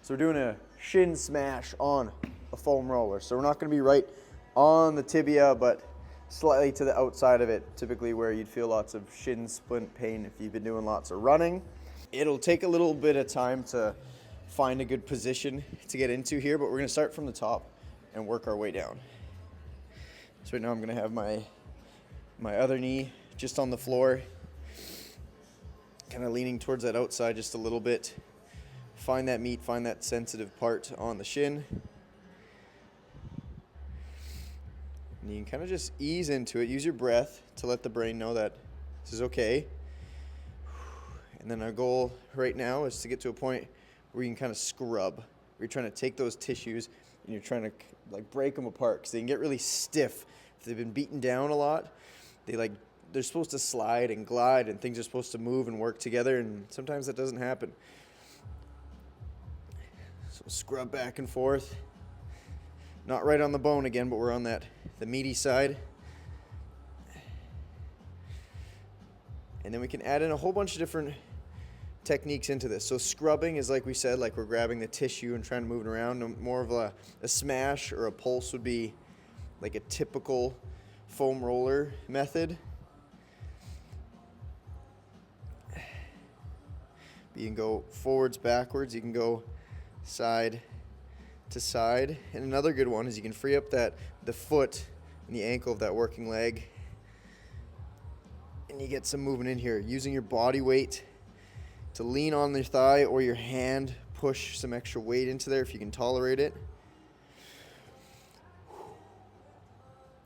So we're doing a shin smash on a foam roller. So we're not going to be right on the tibia, but slightly to the outside of it, typically where you'd feel lots of shin splint pain if you've been doing lots of running. It'll take a little bit of time to find a good position to get into here, but we're going to start from the top and work our way down. So right now I'm going to have my other knee just on the floor, kind of leaning towards that outside just a little bit. Find that meat, find that sensitive part on the shin. And you can kind of just ease into it. Use your breath to let the brain know that this is okay. And then our goal right now is to get to a point where you can kind of scrub. Where you're trying to take those tissues and you're trying to like break them apart because they can get really stiff. If they've been beaten down a lot, they're supposed to slide and glide and things are supposed to move and work together, and sometimes that doesn't happen. So scrub back and forth. Not right on the bone again, but we're on the meaty side. And then we can add in a whole bunch of different techniques into this. So scrubbing is, like we said, like we're grabbing the tissue and trying to move it around. More of a smash or a pulse would be like a typical foam roller method. You can go forwards, backwards. You can go side to side. And another good one is you can free up the foot and the ankle of that working leg. And you get some movement in here. Using your body weight to lean on your thigh or your hand, push some extra weight into there if you can tolerate it.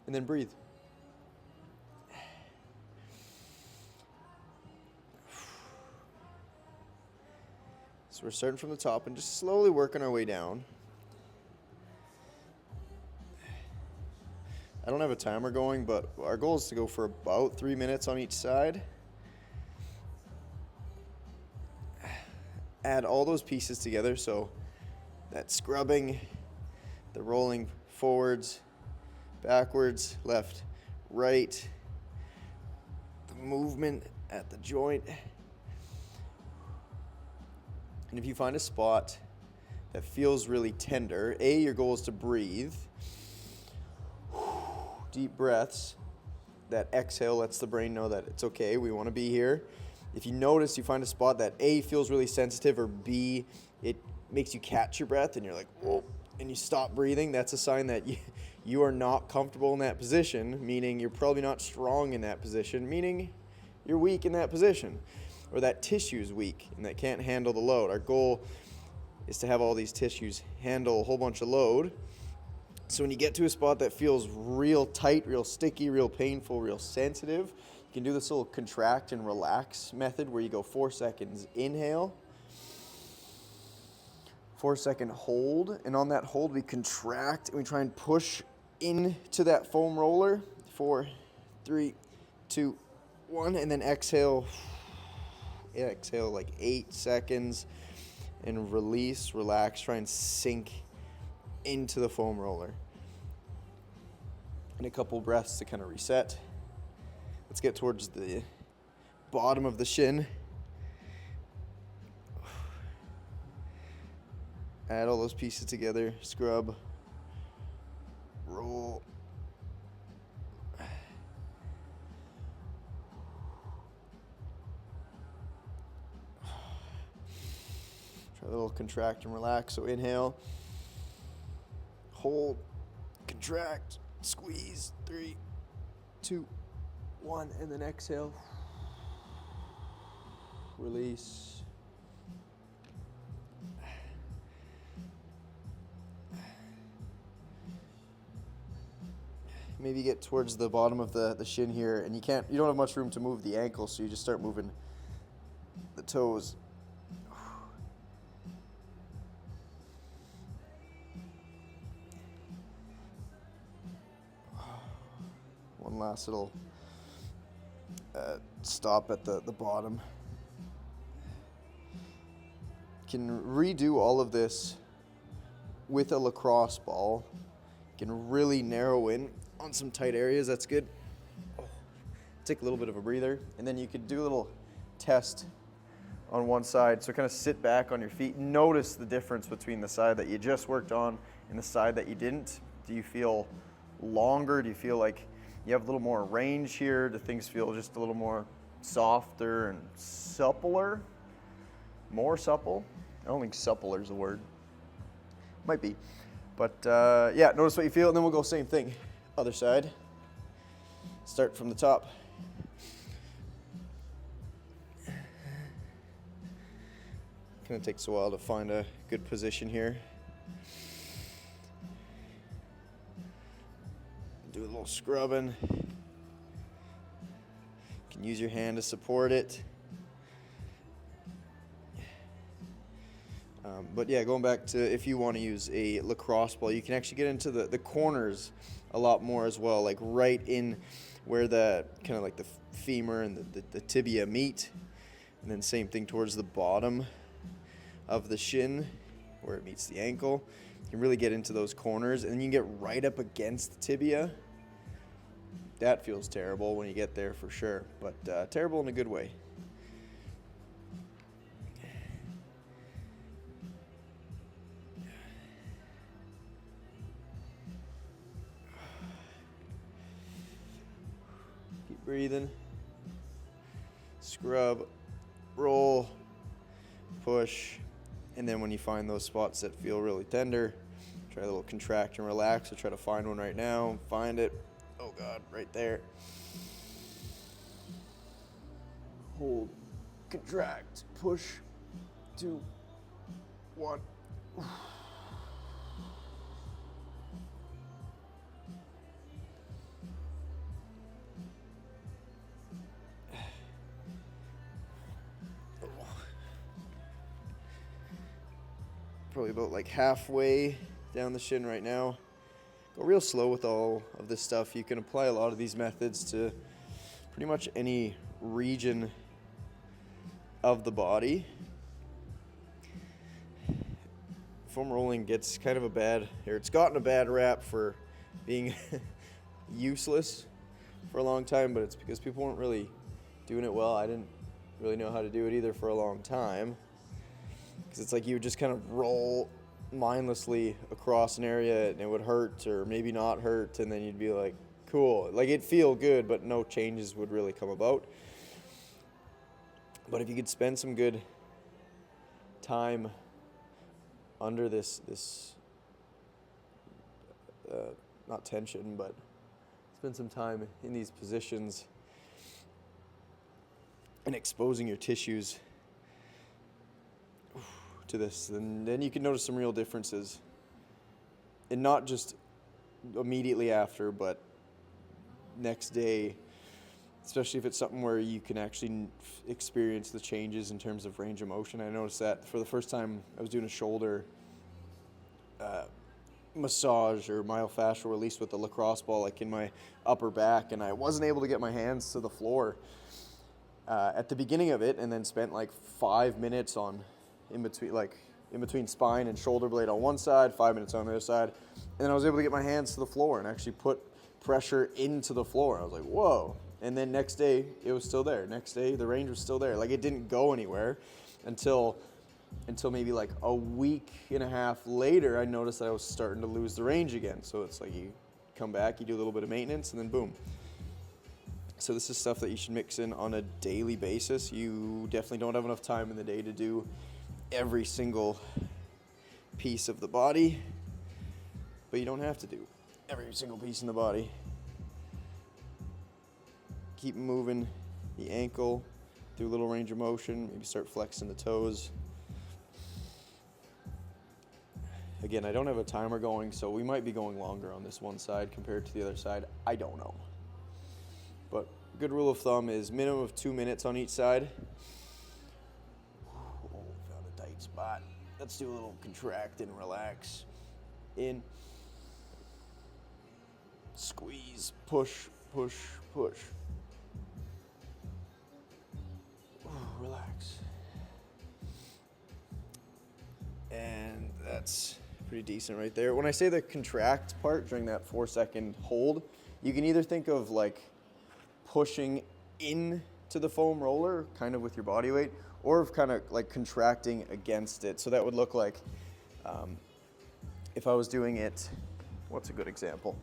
And then breathe. So we're starting from the top and just slowly working our way down. I don't have a timer going, but our goal is to go for about 3 minutes on each side. Add all those pieces together, so that scrubbing, the rolling forwards, backwards, left, right, the movement at the joint. And if you find a spot that feels really tender, your goal is to breathe. Deep breaths. That exhale lets the brain know that it's okay, we want to be here. If you notice you find a spot that A, feels really sensitive, or B, it makes you catch your breath and you're like, whoa, and you stop breathing, that's a sign that you are not comfortable in that position, meaning you're probably not strong in that position, meaning you're weak in that position. Or that tissue is weak and that can't handle the load. Our goal is to have all these tissues handle a whole bunch of load. So when you get to a spot that feels real tight, real sticky, real painful, real sensitive, you can do this little contract and relax method where you go 4 seconds inhale, 4-second hold, and on that hold we contract and we try and push into that foam roller. 4, 3, 2, 1, and then exhale. Exhale like 8 seconds and release, relax, try and sink into the foam roller. And a couple breaths to kind of reset. Let's get towards the bottom of the shin. Add all those pieces together, scrub, roll. Try a little contract and relax. So inhale, hold, contract, squeeze, 3, 2, 1, and then exhale. Release. Maybe get towards the bottom of the shin here, and you don't have much room to move the ankle, so you just start moving the toes. One last little stop at the bottom. Can redo all of this with a lacrosse ball. Can really narrow in on some tight areas. That's good. Take a little bit of a breather, and then you could do a little test on one side. So kind of sit back on your feet. Notice the difference between the side that you just worked on and the side that you didn't. Do you feel longer? Do you feel like you have a little more range here? Do things feel just a little more softer and suppler? More supple? I don't think suppler is a word. Might be. But yeah, notice what you feel, and then we'll go same thing. Other side. Start from the top. Kind of takes a while to find a good position here. Do a little scrubbing. You can use your hand to support it. But yeah, going back to if you want to use a lacrosse ball, you can actually get into the corners a lot more as well, like right in where the kind of like the femur and the tibia meet. And then same thing towards the bottom of the shin where it meets the ankle. You can really get into those corners, and then you can get right up against the tibia. That feels terrible when you get there for sure, but terrible in a good way. Keep breathing. Scrub, roll, push. And then when you find those spots that feel really tender, try a little contract and relax. Or try to find one right now. Find it. Oh God, right there. Hold, contract, push, 2, 1. Probably about like halfway down the shin right now. Go real slow with all of this stuff. You can apply a lot of these methods to pretty much any region of the body. Foam rolling gets kind of it's gotten a bad rap for being useless for a long time, but it's because people weren't really doing it well. I didn't really know how to do it either for a long time. Because it's like you would just kind of roll mindlessly across an area and it would hurt or maybe not hurt, and then you'd be like, cool. Like it'd feel good, but no changes would really come about. But if you could spend some good time under this not tension, but spend some time in these positions and exposing your tissues to this, and then you can notice some real differences, and not just immediately after, but next day, especially if it's something where you can actually experience the changes in terms of range of motion. I noticed that for the first time I was doing a shoulder massage or myofascial release with the lacrosse ball, like in my upper back, and I wasn't able to get my hands to the floor at the beginning of it, and then spent like 5 minutes in between spine and shoulder blade on one side, 5 minutes on the other side. And then I was able to get my hands to the floor and actually put pressure into the floor. I was like, whoa. And then next day, it was still there. Next day, the range was still there. Like it didn't go anywhere until maybe like a week and a half later, I noticed that I was starting to lose the range again. So it's like you come back, you do a little bit of maintenance, and then boom. So this is stuff that you should mix in on a daily basis. You definitely don't have enough time in the day to do every single piece of the body, but you don't have to do every single piece in the body. Keep moving the ankle, do a little range of motion, maybe start flexing the toes. Again, I don't have a timer going, so we might be going longer on this one side compared to the other side. I don't know. But a good rule of thumb is minimum of 2 minutes on each side. Spot. Let's do a little contract and relax. In. Squeeze. Push, push, push. Ooh, relax. And that's pretty decent right there. When I say the contract part during that 4-second hold, you can either think of like pushing into the foam roller, kind of with your body weight, or kind of like contracting against it. So that would look like if I was doing it, what's a good example?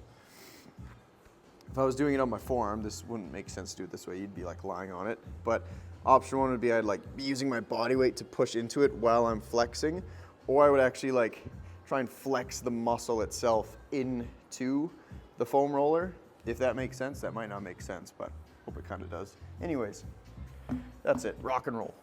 If I was doing it on my forearm, this wouldn't make sense to do it this way. You'd be like lying on it. But option one would be I'd like be using my body weight to push into it while I'm flexing, or I would actually like try and flex the muscle itself into the foam roller. If that makes sense. That might not make sense, but hope it kind of does. Anyways, that's it. Rock and roll.